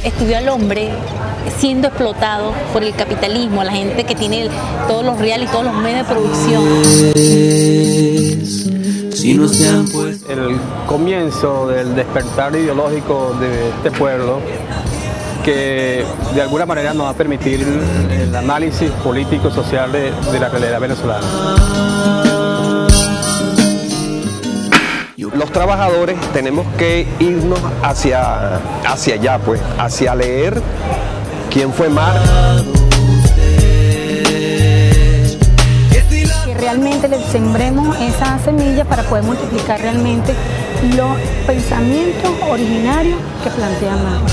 estudió al hombre siendo explotado por el capitalismo, la gente que tiene todos los reales y todos los medios de producción. Si no se han puesto. El comienzo del despertar ideológico de este pueblo, que de alguna manera nos va a permitir el análisis político y social de la realidad venezolana. Los trabajadores tenemos que irnos hacia allá, pues, hacia leer quién fue Marx. Que realmente le sembremos esa semilla para poder multiplicar realmente los pensamientos originarios que plantea Marx.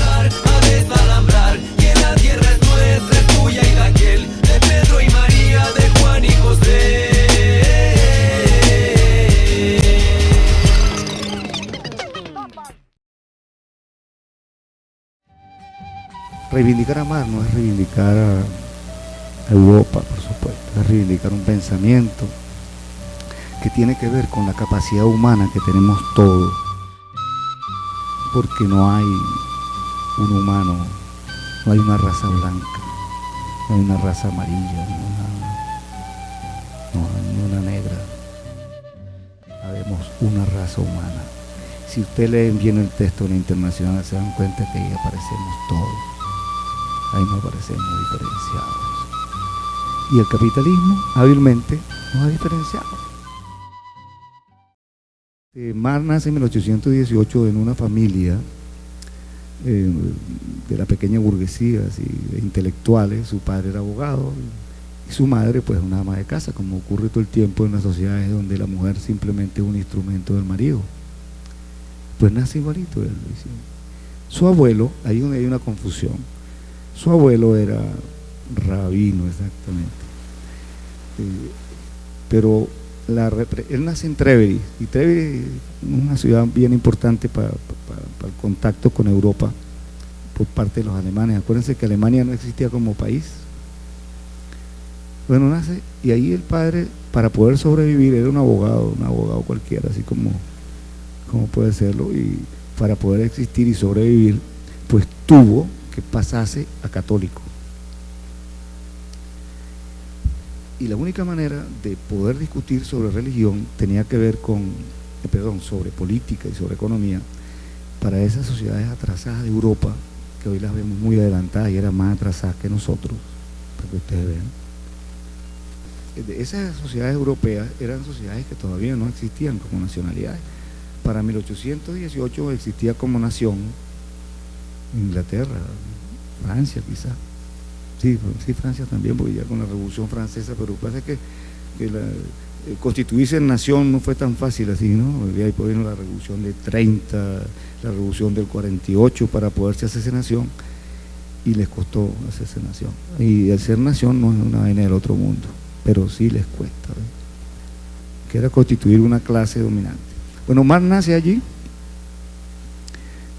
Reivindicar a Marx no es reivindicar a Europa, por supuesto, es reivindicar un pensamiento que tiene que ver con la capacidad humana que tenemos todos, porque no hay un humano, no hay una raza blanca, no hay una raza amarilla, no hay una negra, habemos una raza humana. Si ustedes leen bien el texto de la Internacional se dan cuenta que ahí aparecemos todos. Ahí nos parecemos diferenciados. Y el capitalismo hábilmente nos ha diferenciado. Marx nace en 1818 en una familia de la pequeña burguesía, así, de intelectuales. Su padre era abogado y su madre pues una ama de casa, como ocurre todo el tiempo en las sociedades donde la mujer simplemente es un instrumento del marido. Pues nace igualito él. Su abuelo, ahí donde hay una confusión, su abuelo era rabino, exactamente. Pero él nace en Treveri, y Treveri es una ciudad bien importante para el contacto con Europa por parte de los alemanes. Acuérdense que Alemania no existía como país. Bueno, nace, y ahí el padre, para poder sobrevivir, era un abogado cualquiera, así como puede serlo, y para poder existir y sobrevivir, pues tuvo que pasase a católico. Y la única manera de poder discutir sobre religión tenía que ver sobre política y sobre economía, para esas sociedades atrasadas de Europa, que hoy las vemos muy adelantadas y eran más atrasadas que nosotros, para que ustedes vean. Esas sociedades europeas eran sociedades que todavía no existían como nacionalidades. Para 1818 existía como nación Inglaterra, Francia quizás, sí, Francia también, porque ya con la Revolución Francesa, pero pasa que constituirse en nación no fue tan fácil así, ¿no? Y ahí vino la Revolución de 30, la Revolución del 48 para poderse hacerse nación, y les costó hacerse nación. Y el ser nación no es una vaina del otro mundo, pero sí les cuesta, ¿verdad? Que era constituir una clase dominante. Bueno, Marx nace allí,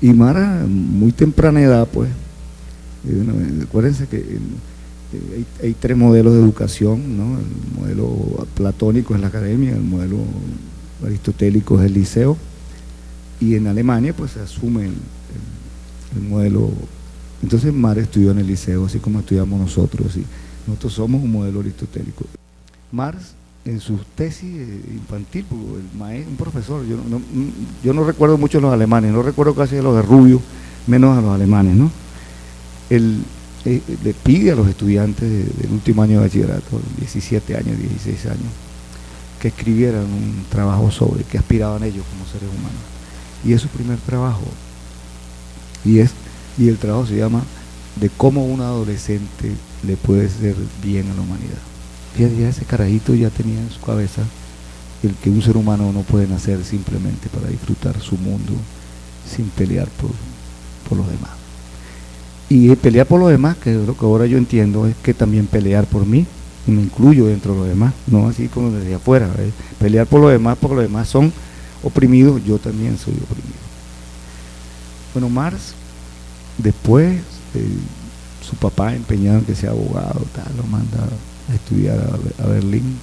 y Marx a muy temprana edad, pues, acuérdense que hay tres modelos de educación, ¿no? El modelo platónico es la academia, el modelo aristotélico es el liceo, y en Alemania pues se asume el modelo. Entonces Marx estudió en el liceo, así como estudiamos nosotros, ¿sí? Nosotros somos un modelo aristotélico. Marx, en su tesis infantil, el maestro, un profesor, yo no recuerdo mucho a los alemanes, no recuerdo casi a los de Rubio, menos a los alemanes, ¿no? Él le pide a los estudiantes del último año de bachillerato, 17 años, 16 años, que escribieran un trabajo sobre qué aspiraban ellos como seres humanos. Y es su primer trabajo. Y el trabajo se llama de cómo un adolescente le puede ser bien a la humanidad. Fíjate, ya ese carajito ya tenía en su cabeza el que un ser humano no puede nacer simplemente para disfrutar su mundo sin pelear por los demás. Y pelear por los demás, que es lo que ahora yo entiendo, es que también pelear por mí, y me incluyo dentro de los demás, no así como desde afuera, pelear por los demás, porque los demás son oprimidos, yo también soy oprimido. Bueno, Marx, después, su papá empeñado en que sea abogado, lo manda a estudiar a Berlín,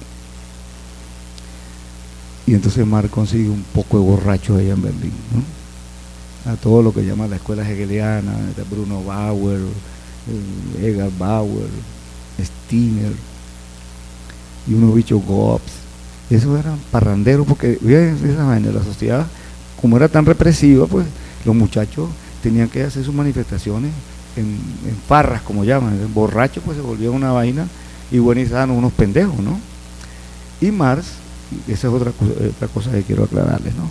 y entonces Marx consigue un poco de borracho allá en Berlín, ¿no? a todo lo que llama la escuela hegeliana, de Bruno Bauer, Edgar Bauer, Skinner y unos bichos Gobbs. Esos eran parranderos porque esa vaina, la sociedad, como era tan represiva, pues los muchachos tenían que hacer sus manifestaciones en farras, como llaman. El borracho pues se volvía una vaina y buenizaban unos pendejos, ¿no? Y Marx, esa es otra cosa que quiero aclararles, ¿no?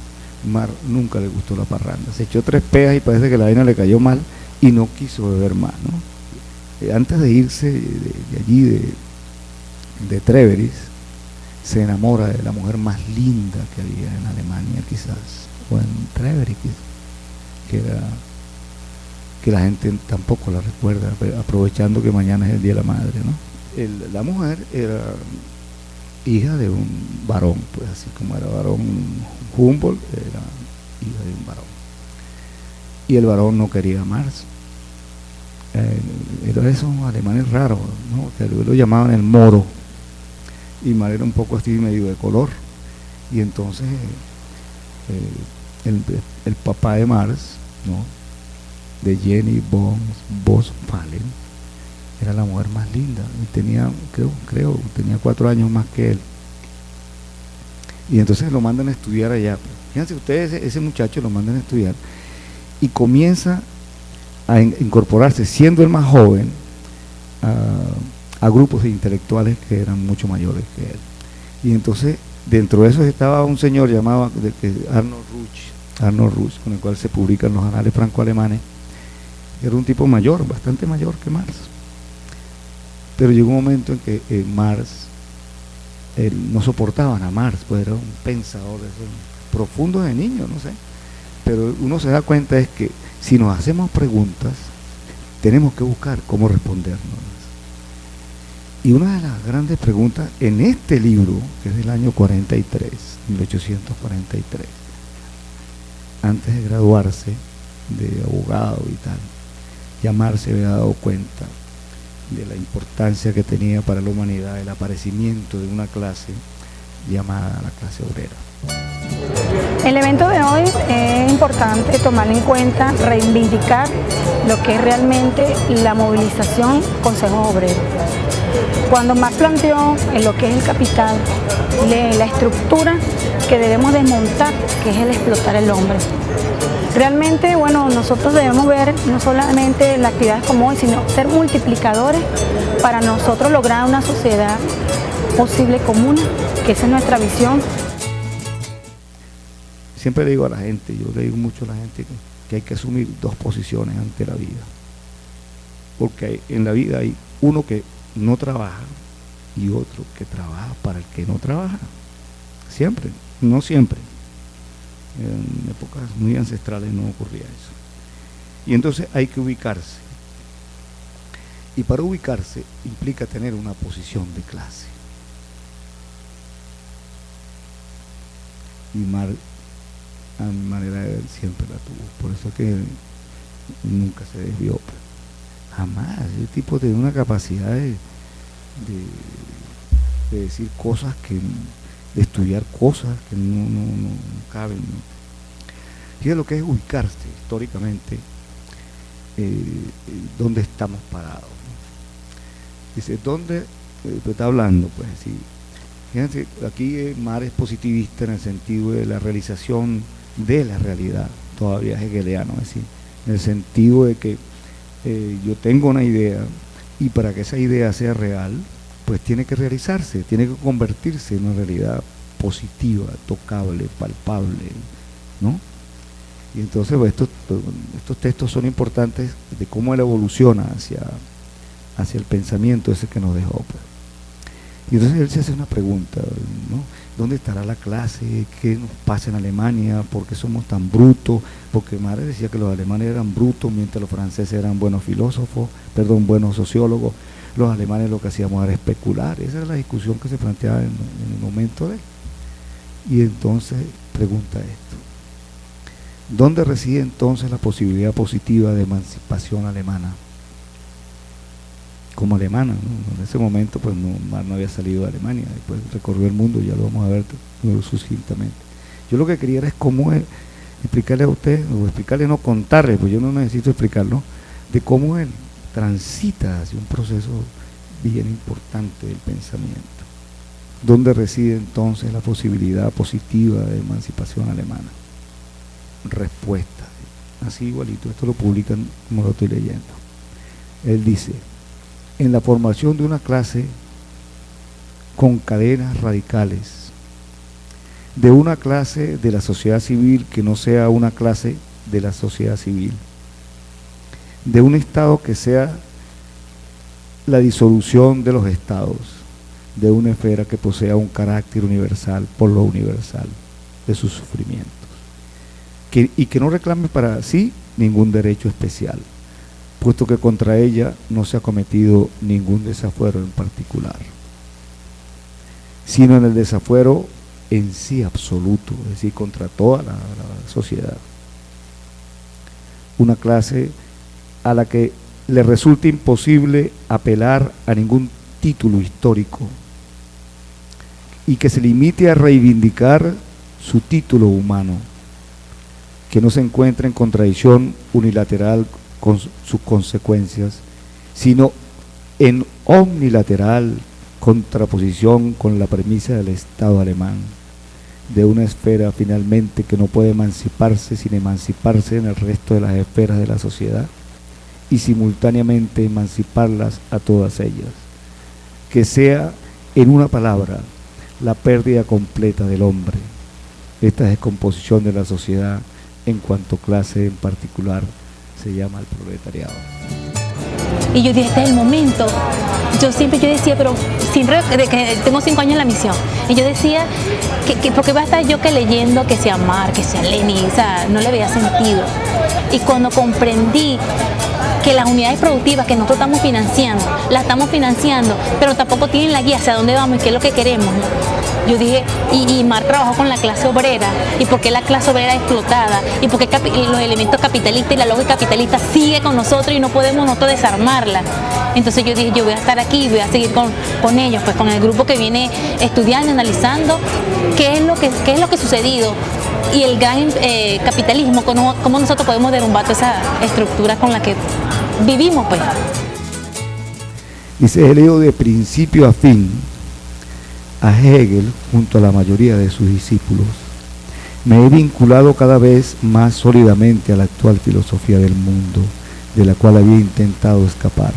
Marx nunca le gustó la parranda, se echó 3 peas y parece que la vaina le cayó mal y no quiso beber más, ¿no? Antes de irse de allí, de Treveris, se enamora de la mujer más linda que había en Alemania, quizás, o en Treveris, que la gente tampoco la recuerda, aprovechando que mañana es el Día de la Madre, ¿no? La mujer era hija de un varón, pues así como era varón Humboldt, era hija de un varón. Y el varón no quería a Marx. Era esos alemanes raros, ¿no? Que lo llamaban el moro. Y Marx era un poco así medio de color. Y entonces el papá de Marx, ¿no? De Jenny von Westphalen, era la mujer más linda y tenía, tenía 4 años más que él. Y entonces lo mandan a estudiar allá. Fíjense ustedes, ese muchacho lo mandan a estudiar y comienza a incorporarse, siendo el más joven, a grupos de intelectuales que eran mucho mayores que él. Y entonces dentro de esos estaba un señor llamado Arnold Ruch, con el cual se publican los anales franco-alemanes. Era un tipo mayor, bastante mayor que Marx. Pero llegó un momento en que Marx, no soportaban a Marx, pues era un pensador de esos profundo de niño, no sé. Pero uno se da cuenta es que si nos hacemos preguntas, tenemos que buscar cómo respondernos. Y una de las grandes preguntas en este libro, que es del año 43, 1843, antes de graduarse de abogado y tal, ya Marx se había dado cuenta de la importancia que tenía para la humanidad el aparecimiento de una clase llamada la clase obrera. El evento de hoy es importante tomar en cuenta, reivindicar lo que es realmente la movilización Consejo Obrero. Cuando Marx planteó en lo que es el capital, la estructura que debemos desmontar, que es el explotar el hombre. Realmente, bueno, nosotros debemos ver no solamente las actividades como hoy, sino ser multiplicadores para nosotros lograr una sociedad posible común, que esa es nuestra visión. Siempre le digo a la gente, yo le digo mucho a la gente que hay que asumir 2 posiciones ante la vida. Porque en la vida hay uno que no trabaja y otro que trabaja para el que no trabaja. Siempre, no siempre. En épocas muy ancestrales no ocurría eso. Y entonces hay que ubicarse. Y para ubicarse implica tener una posición de clase. Y Marx, a mi manera de ver, siempre la tuvo. Por eso es que nunca se desvió. Jamás. El tipo tiene una capacidad de decir cosas de estudiar cosas que no caben, ¿no? Fíjate lo que es ubicarse históricamente, dónde estamos parados, ¿no? Dice, ¿dónde está hablando? Pues sí, fíjense, aquí Marx es positivista en el sentido de la realización de la realidad, todavía es hegeliano, es decir, en el sentido de que yo tengo una idea y para que esa idea sea real, pues tiene que realizarse, tiene que convertirse en una realidad positiva, tocable, palpable, ¿no? Y entonces pues, estos textos son importantes de cómo él evoluciona hacia el pensamiento ese que nos dejó. Pues. Y entonces él se hace una pregunta, ¿no? ¿Dónde estará la clase? ¿Qué nos pasa en Alemania? ¿Por qué somos tan brutos? Porque Marx decía que los alemanes eran brutos, mientras los franceses eran buenos filósofos, buenos sociólogos. Los alemanes lo que hacíamos era especular. Esa era la discusión que se planteaba en el momento de él. Y entonces pregunta esto: ¿dónde reside entonces la posibilidad positiva de emancipación alemana? Como alemana, ¿no? En ese momento pues Marx no había salido de Alemania, después recorrió el mundo, ya lo vamos a ver sucintamente. Yo lo que quería era cómo explicarle a usted, o explicarle, no contarle, pues yo no necesito explicarlo, de cómo él transita hacia un proceso bien importante del pensamiento, donde reside entonces la posibilidad positiva de emancipación alemana. Respuesta, así igualito, esto lo publican como lo estoy leyendo. Él dice, en la formación de una clase con cadenas radicales, de una clase de la sociedad civil que no sea una clase de la sociedad civil, de un Estado que sea la disolución de los Estados, de una esfera que posea un carácter universal por lo universal de sus sufrimientos, y que no reclame para sí ningún derecho especial, puesto que contra ella no se ha cometido ningún desafuero en particular, sino en el desafuero en sí absoluto, es decir, contra toda la sociedad. Una clase a la que le resulta imposible apelar a ningún título histórico y que se limite a reivindicar su título humano, que no se encuentra en contradicción unilateral con sus consecuencias, sino en omnilateral contraposición con la premisa del Estado alemán, de una esfera finalmente que no puede emanciparse sin emanciparse en el resto de las esferas de la sociedad y simultáneamente emanciparlas a todas ellas, que sea, en una palabra, la pérdida completa del hombre, esta descomposición de la sociedad en cuanto clase en particular se llama el proletariado. Y yo dije, este es el momento. Yo decía, pero de que tengo 5 años en la misión, y yo decía, que porque va a estar yo que leyendo que sea Marx, que sea Lenin, o sea, no le veía sentido. Y cuando comprendí que las unidades productivas que nosotros estamos financiando, las estamos financiando, pero tampoco tienen la guía hacia dónde vamos y qué es lo que queremos, ¿no? Yo dije, y Marx trabajó con la clase obrera, y por qué la clase obrera es explotada, y por qué los elementos capitalistas y la lógica capitalista sigue con nosotros y no podemos nosotros desarmarla. Entonces yo dije, yo voy a estar aquí, voy a seguir con ellos, pues con el grupo que viene estudiando, analizando qué es lo que ha sucedido y el gran capitalismo, cómo nosotros podemos derrumbar toda esa estructura con la que vivimos, pues. Dice, he leído de principio a fin a Hegel junto a la mayoría de sus discípulos. Me he vinculado cada vez más sólidamente a la actual filosofía del mundo, de la cual había intentado escapar,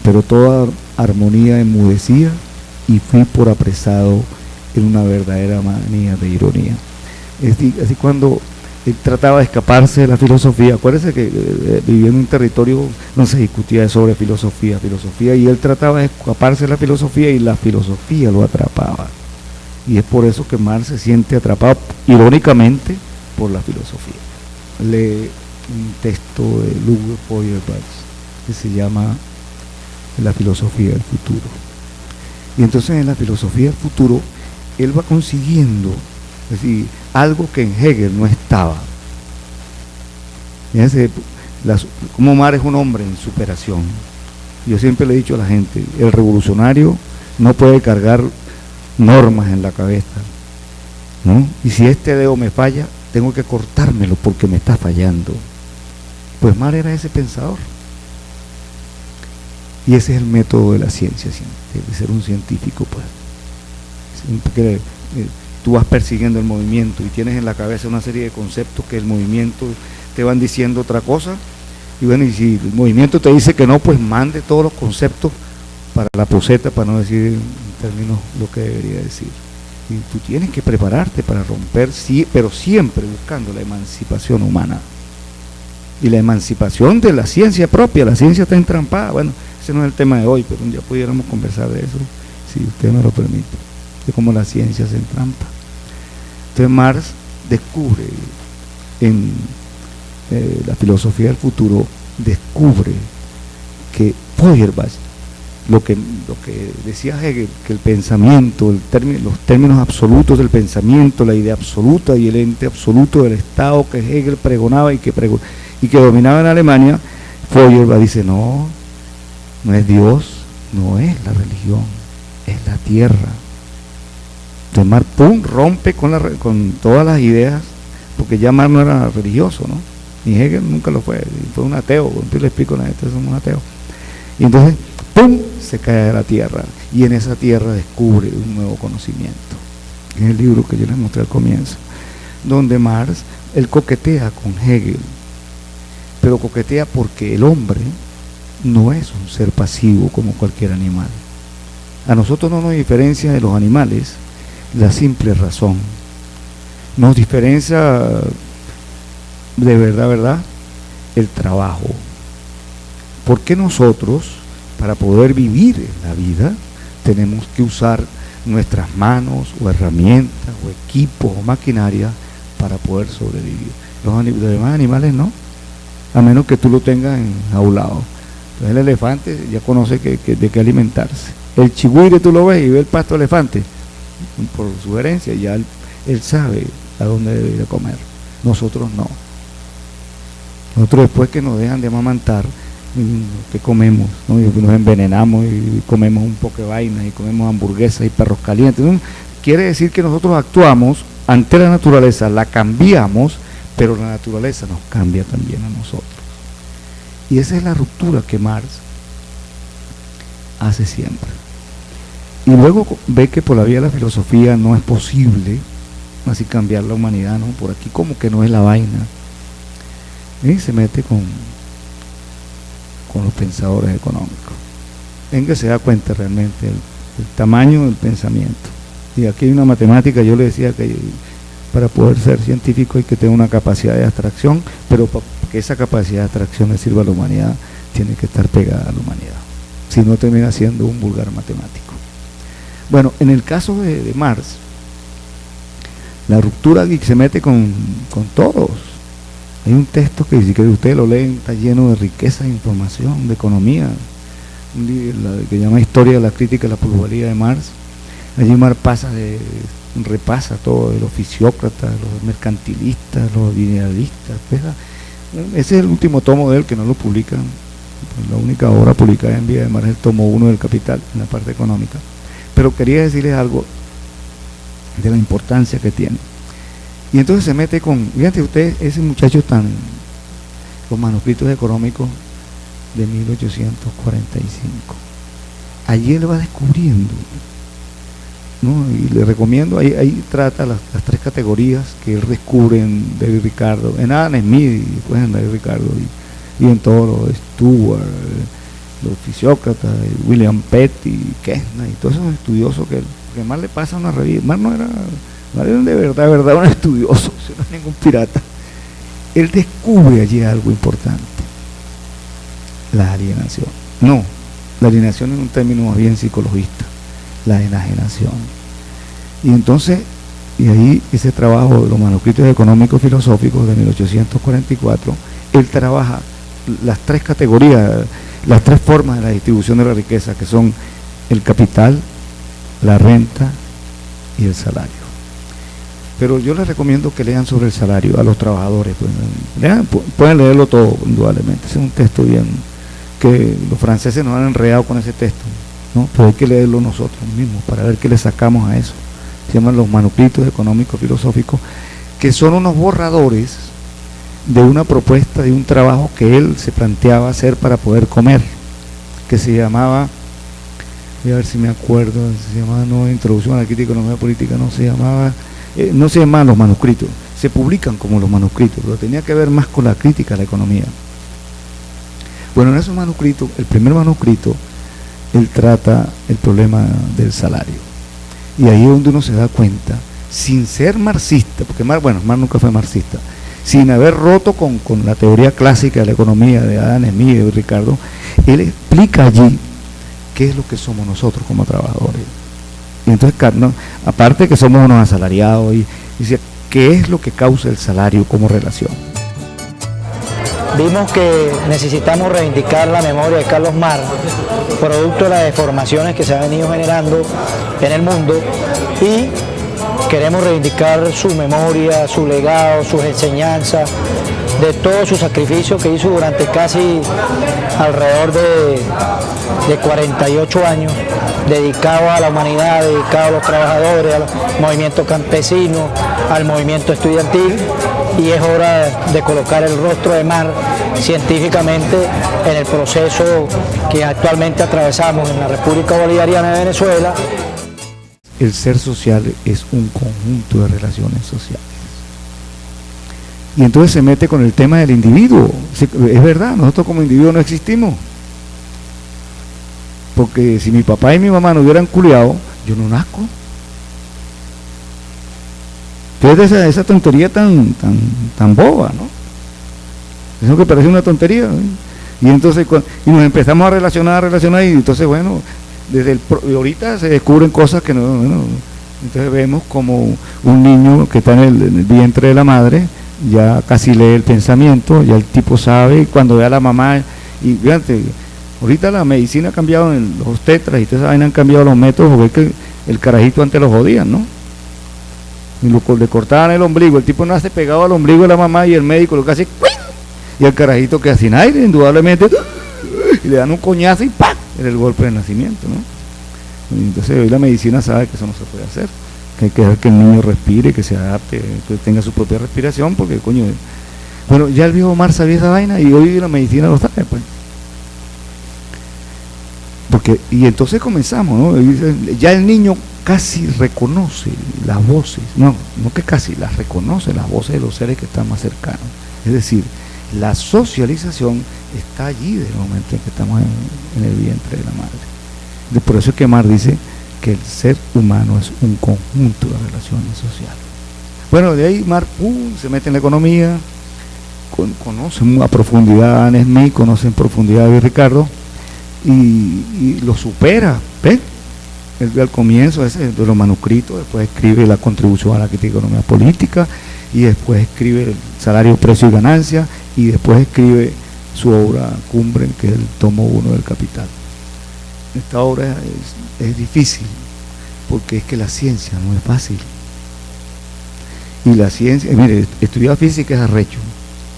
pero toda armonía enmudecía y fui por apresado en una verdadera manía de ironía. Así cuando él trataba de escaparse de la filosofía, acuérdense que vivía en un territorio, no se discutía sobre filosofía, y él trataba de escaparse de la filosofía y la filosofía lo atrapaba. Y es por eso que Marx se siente atrapado, irónicamente, por la filosofía. Lee un texto de Ludwig Feuerbach que se llama La filosofía del futuro. Y entonces en la filosofía del futuro, él va consiguiendo, es decir, algo que en Hegel no estaba. Fíjense cómo Marx es un hombre en superación. Yo siempre le he dicho a la gente, el revolucionario no puede cargar normas en la cabeza, ¿no? Y si este dedo me falla, tengo que cortármelo porque me está fallando. Pues Marx era ese pensador. Y ese es el método de la ciencia, de ser un científico, pues. Porque tú vas persiguiendo el movimiento y tienes en la cabeza una serie de conceptos que el movimiento te van diciendo otra cosa, y bueno, y si el movimiento te dice que no, pues mande todos los conceptos para la poseta, para no decir en términos lo que debería decir. Y tú tienes que prepararte para romper, sí, pero siempre buscando la emancipación humana y la emancipación de la ciencia propia. La ciencia está entrampada. Bueno, ese no es el tema de hoy, pero un día pudiéramos conversar de eso, si usted me lo permite, de cómo la ciencia se entrampa. Entonces Marx descubre en la filosofía del futuro, descubre que Feuerbach, lo que decía Hegel, que el pensamiento, los términos absolutos del pensamiento, la idea absoluta y el ente absoluto del Estado que Hegel pregonaba y que dominaba en Alemania, Feuerbach dice, no es Dios, no es la religión, es la tierra. Entonces Marx rompe con todas las ideas porque ya Marx no era religioso, ¿no? Ni Hegel nunca lo fue un ateo. Yo le explico a la gente, somos ateos. Y entonces, ¡pum!, se cae de la tierra, y en esa tierra descubre un nuevo conocimiento. En el libro que yo les mostré al comienzo, donde Marx, él coquetea con Hegel, pero coquetea porque el hombre no es un ser pasivo como cualquier animal. A nosotros no nos diferencia de los animales la simple razón, nos diferencia de verdad el trabajo. Porque nosotros, para poder vivir en la vida, tenemos que usar nuestras manos o herramientas o equipos o maquinaria para poder sobrevivir. Los demás animales no, a menos que tú lo tengas enjaulado. Entonces el elefante ya conoce de qué alimentarse. El chigüire tú lo ves y ve el pasto elefante, por sugerencia, ya él sabe a dónde debe ir a comer. Nosotros no. Nosotros, después que nos dejan de amamantar, ¿qué comemos? ¿No? Y nos envenenamos y comemos un poco de vainas y comemos hamburguesas y perros calientes, ¿no? Quiere decir que nosotros actuamos ante la naturaleza, la cambiamos, pero la naturaleza nos cambia también a nosotros. Y esa es la ruptura que Marx hace siempre. Y luego ve que por la vía de la filosofía no es posible así cambiar la humanidad, ¿no? Por aquí como que no es la vaina. Y se mete con los pensadores económicos. En que se da cuenta realmente el tamaño del pensamiento. Y aquí hay una matemática, yo le decía que para poder ser científico hay que tener una capacidad de abstracción, pero para que esa capacidad de abstracción le sirva a la humanidad, tiene que estar pegada a la humanidad. Si no, termina siendo un vulgar matemático. Bueno, en el caso de Marx, la ruptura aquí se mete con todos. Hay un texto que, si ustedes lo leen, está lleno de riqueza de información, de economía, un libro que llama Historia de la crítica a la plusvalía de Marx. Allí Marx repasa todo, de los fisiócratas, los mercantilistas, los linealistas. Ese es el último tomo de él, que no lo publican. La única obra publicada en vida de Marx es el tomo 1 del Capital, en la parte económica. Pero quería decirles algo de la importancia que tiene. Y entonces se mete con, fíjate ustedes, ese muchacho los manuscritos económicos de 1845. Allí él va descubriendo, ¿no? Y le recomiendo, ahí trata las tres categorías que él descubre en David Ricardo, en Adam Smith y después en David Ricardo, y en todos los Stuart, los fisiócratas, William Petty, Kessner y todos esos estudiosos que más le pasa a una revista. Marx no era de verdad un estudioso, no es ningún pirata. Él descubre allí algo importante: la alienación. No, la alienación es un término más bien psicologista, la enajenación. Y entonces, y ahí ese trabajo de los manuscritos económicos filosóficos de 1844, él trabaja las tres categorías, las tres formas de la distribución de la riqueza, que son el capital, la renta y el salario. Pero yo les recomiendo que lean sobre el salario a los trabajadores. Pueden leerlo todo, indudablemente. Ese es un texto bien, que los franceses nos han enredado con ese texto, ¿no? Pero hay que leerlo nosotros mismos para ver qué le sacamos a eso. Se llaman los manuscritos económicos filosóficos, que son unos borradores de una propuesta, de un trabajo que él se planteaba hacer para poder comer, que se llamaba, voy a ver si me acuerdo, se llamaba, no, Introducción a la Crítica de Economía Política, no se llamaban los manuscritos, se publican como los manuscritos, pero tenía que ver más con la crítica a la economía. Bueno, en esos manuscritos, el primer manuscrito, él trata el problema del salario, y ahí es donde uno se da cuenta, sin ser marxista, porque Marx nunca fue marxista, sin haber roto con la teoría clásica de la economía de Adam Smith y de Ricardo, él explica allí qué es lo que somos nosotros como trabajadores. Y entonces, aparte que somos unos asalariados, y dice, ¿qué es lo que causa el salario como relación? Vimos que necesitamos reivindicar la memoria de Carlos Marx, producto de las deformaciones que se han venido generando en el mundo, y queremos reivindicar su memoria, su legado, sus enseñanzas, de todo su sacrificio que hizo durante casi alrededor de 48 años, dedicado a la humanidad, dedicado a los trabajadores, al movimiento campesino, al movimiento estudiantil, y es hora de colocar el rostro de mar científicamente en el proceso que actualmente atravesamos en la República Bolivariana de Venezuela. El ser social es un conjunto de relaciones sociales. Y entonces se mete con el tema del individuo. Es verdad, nosotros como individuos no existimos. Porque si mi papá y mi mamá no hubieran culiado, yo no nazco. Entonces esa tontería tan boba, ¿no? Eso que parece una tontería, ¿no? Y entonces y nos empezamos a relacionar y entonces bueno, ahorita se descubren cosas que no, bueno, entonces vemos como un niño que está en el vientre de la madre ya casi lee el pensamiento, ya el tipo sabe, y cuando ve a la mamá, y fíjate, ahorita la medicina ha cambiado, en los tetras y toda esa vaina han cambiado los métodos, porque es que el carajito antes lo jodían, ¿no? Y le cortaban el ombligo, el tipo nace pegado al ombligo de la mamá y el médico lo que hace, y el carajito queda sin aire, indudablemente, y le dan un coñazo y ¡pam! Era el golpe de nacimiento, ¿no? Y entonces hoy la medicina sabe que eso no se puede hacer, que hay que dejar que el niño respire, que se adapte, que tenga su propia respiración, porque coño, bueno, ya el viejo Omar sabía esa vaina y hoy la medicina lo sabe, pues. Porque, y entonces comenzamos, ¿no? Ya el niño casi reconoce las voces, no que casi, las reconoce las voces de los seres que están más cercanos. Es decir, la socialización está allí desde el momento en que estamos en el vientre de la madre. Por eso es que Marx dice que el ser humano es un conjunto de relaciones sociales. Bueno, de ahí Marx se mete en la economía, conoce a profundidad a Adam Smith, conoce en profundidad a David Ricardo, y lo supera, ¿ves? Él ve al comienzo de los manuscritos, después escribe la contribución a la crítica de economía política, y después escribe el salario, precio y ganancia, y después escribe su obra cumbre, que es el tomo 1 del Capital. Esta obra es difícil, porque es que la ciencia no es fácil. Y la ciencia, mire, estudiar física es arrecho,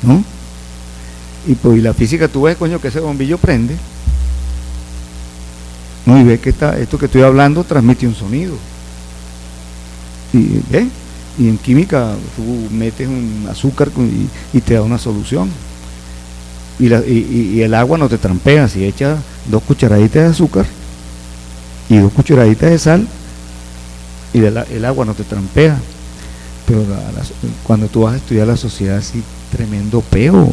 ¿no? Y la física, tú ves, coño, que ese bombillo prende, ¿no? Y ves que esto que estoy hablando transmite un sonido. Y ¿ves? Y en química tú metes un azúcar y te da una solución. Y el agua no te trampea. Si echas 2 cucharaditas de azúcar y 2 cucharaditas de sal, y el agua no te trampea. Pero cuando tú vas a estudiar la sociedad, sí, tremendo peo,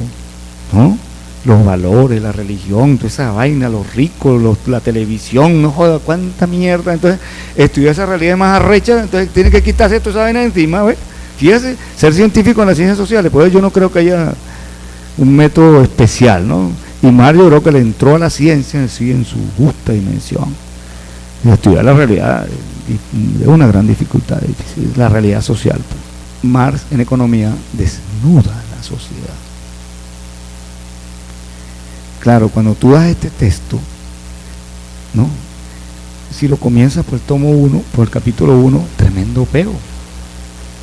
¿no? Los valores, la religión, toda esa vaina, los ricos, la televisión, no joda, cuánta mierda. Entonces, estudiar esa realidad más arrecha, entonces tiene que quitarse toda esa vaina de encima, ¿ves? Fíjate, ser científico en las ciencias sociales, por eso yo no creo que haya un método especial, ¿no? Y Mario creo que le entró a la ciencia en sí en su justa dimensión. Y estudiar la realidad es una gran dificultad, difícil, la realidad social. Marx en economía desnuda la sociedad. Claro, cuando tú das este texto, ¿no? Si lo comienzas por el tomo 1, por el capítulo 1, tremendo peo.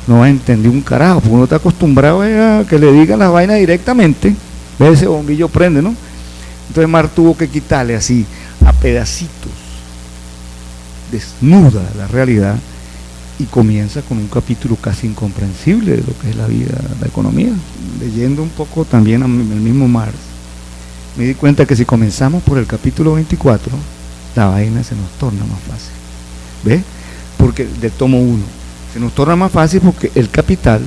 No vas a entender un carajo, porque uno está acostumbrado a que le digan las vainas directamente. Ve, ese bombillo prende, ¿no? Entonces Marx tuvo que quitarle así, a pedacitos, desnuda la realidad, y comienza con un capítulo casi incomprensible de lo que es la vida, la economía. Leyendo un poco también el mismo Marx, me di cuenta que si comenzamos por el capítulo 24, la vaina se nos torna más fácil. ¿Ves? Porque del tomo 1 se nos torna más fácil porque el capital,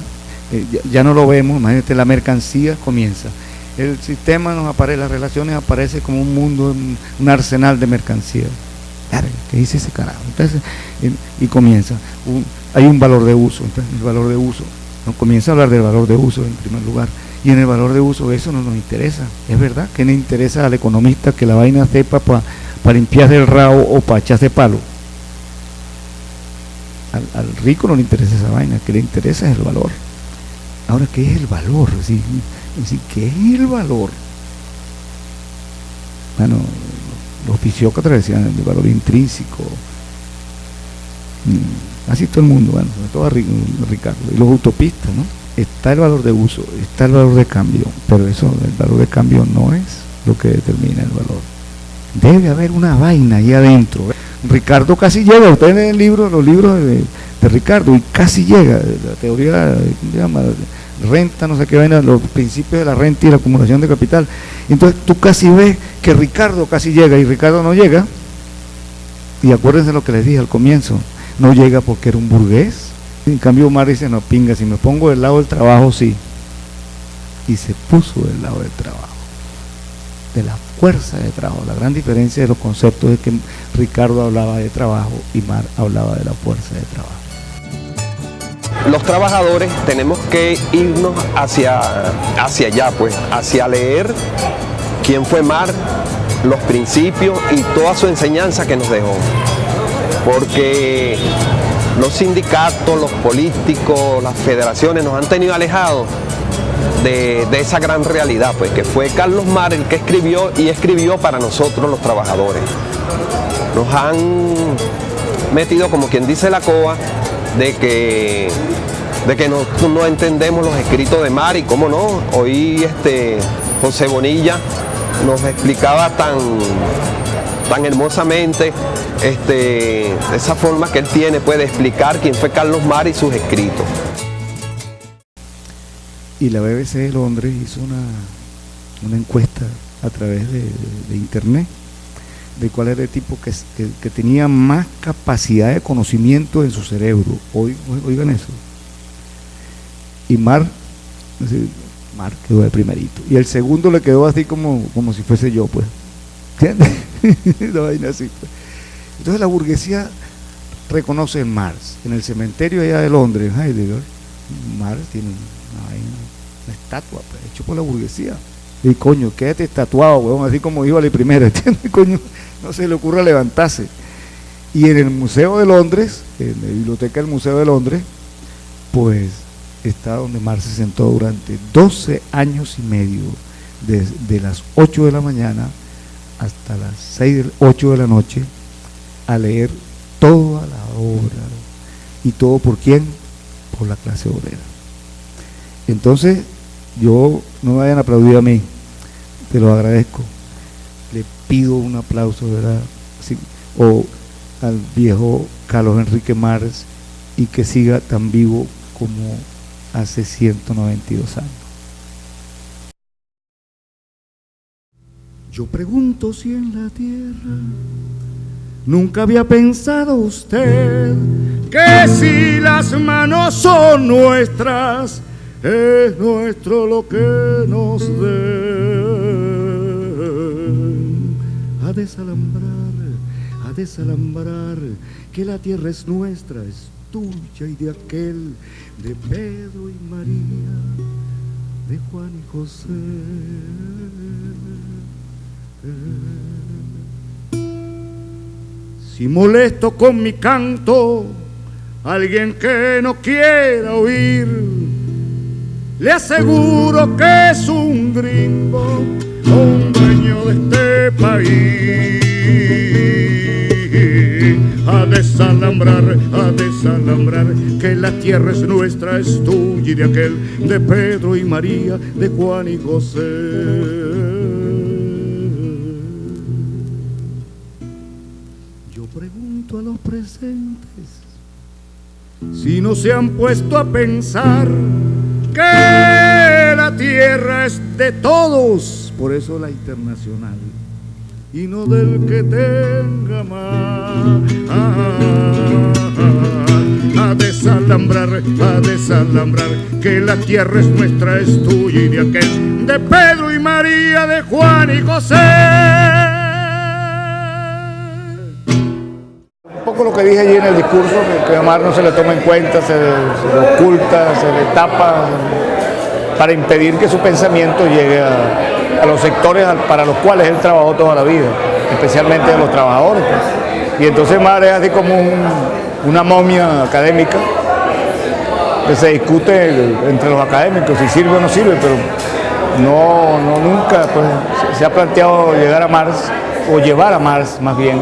ya no lo vemos, imagínate, la mercancía comienza. El sistema nos aparece, las relaciones aparece como un mundo, un arsenal de mercancías. ¿Qué dice ese carajo? Entonces, y comienza, hay un valor de uso, entonces el valor de uso, nos comienza a hablar del valor de uso en primer lugar. Y en el valor de uso eso no nos interesa, es verdad, que le interesa al economista que la vaina sepa para limpiarse el rabo o para echarse palo. Al rico no le interesa esa vaina, que le interesa es el valor. Ahora, ¿qué es el valor? Es decir, ¿qué es el valor? Bueno, los fisiócratas decían el valor intrínseco, así todo el mundo, bueno, sobre todo a Ricardo, y los utopistas, ¿no? Está el valor de uso, está el valor de cambio, pero eso, el valor de cambio no es lo que determina el valor. Debe haber una vaina ahí adentro. Ricardo casi llega, ustedes leen los libros de Ricardo, y casi llega, la teoría, renta, no sé qué vaina, los principios de la renta y la acumulación de capital. Entonces tú casi ves que Ricardo casi llega y Ricardo no llega, y acuérdense lo que les dije al comienzo, no llega porque era un burgués. En cambio Omar dice, no, pinga, si me pongo del lado del trabajo, sí. Y se puso del lado del trabajo, de la fuerza de trabajo. La gran diferencia de los conceptos es que Ricardo hablaba de trabajo y Mar hablaba de la fuerza de trabajo. Los trabajadores tenemos que irnos hacia allá, pues, hacia leer quién fue Mar, los principios y toda su enseñanza que nos dejó. Porque los sindicatos, los políticos, las federaciones nos han tenido alejados de esa gran realidad, pues, que fue Carlos Mar el que escribió para nosotros los trabajadores. Nos han metido, como quien dice, la coa de que no entendemos los escritos de Mar, y cómo no, hoy José Bonilla nos explicaba tan hermosamente esa forma que él tiene, puede explicar quién fue Carlos Mar y sus escritos. Y la BBC de Londres hizo una encuesta a través de internet de cuál era el tipo que tenía más capacidad de conocimiento en su cerebro. Oigan eso. Y Mar quedó de primerito. Y el segundo le quedó así como si fuese yo, pues. ¿Entiendes? Una vaina así, pues. Entonces la burguesía reconoce en Marx. En el cementerio allá de Londres, en Heidegger, Marx tiene una estatua, pues, hecho por la burguesía. Y coño, quédate tatuado, huevón, así como dijo a la primera, ¿entiendes? Coño, no se le ocurra levantarse. Y en el Museo de Londres, en la biblioteca del Museo de Londres, pues está donde Marx se sentó durante 12 años y medio, desde las 8 de la mañana hasta las 8 de la noche, a leer toda la obra. ¿Y todo por quién? Por la clase obrera. Entonces, yo, no me vayan a aplaudir a mí, te lo agradezco, le pido un aplauso, ¿verdad? Sí, o al viejo Carlos Enrique Marx, y que siga tan vivo como hace 192 años. Yo pregunto si en la tierra nunca había pensado usted que si las manos son nuestras, es nuestro lo que nos den. A desalambrar, que la tierra es nuestra, es tuya y de aquel, de Pedro y María, de Juan y José. Si molesto con mi canto a alguien que no quiera oír, le aseguro que es un gringo, un dueño de este país. A desalambrar, que la tierra es nuestra, es tuya y de aquel, de Pedro y María, de Juan y José. Yo pregunto a los presentes si no se han puesto a pensar que la tierra es de todos, por eso la internacional, y no del que tenga más. A desalambrar, que la tierra es nuestra, es tuya y de aquel, de Pedro y María, de Juan y José. Un poco lo que dije allí en el discurso, que Omar no se le toma en cuenta, se le oculta, se le tapa, para impedir que su pensamiento llegue a los sectores para los cuales él trabajó toda la vida, especialmente a los trabajadores, pues. Y entonces Omar es así como una momia académica que se discute entre los académicos si sirve o no sirve, pero nunca pues, se ha planteado llegar a Marx, o llevar a Marx más bien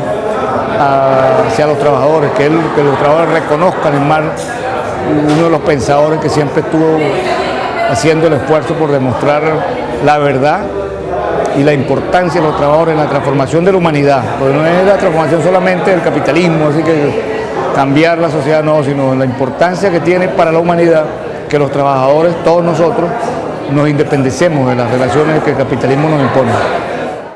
hacia los trabajadores, que los trabajadores reconozcan en Marx uno de los pensadores que siempre estuvo haciendo el esfuerzo por demostrar la verdad y la importancia de los trabajadores en la transformación de la humanidad, porque no es la transformación solamente del capitalismo, así que cambiar la sociedad no, sino la importancia que tiene para la humanidad que los trabajadores, todos nosotros, nos independicemos de las relaciones que el capitalismo nos impone.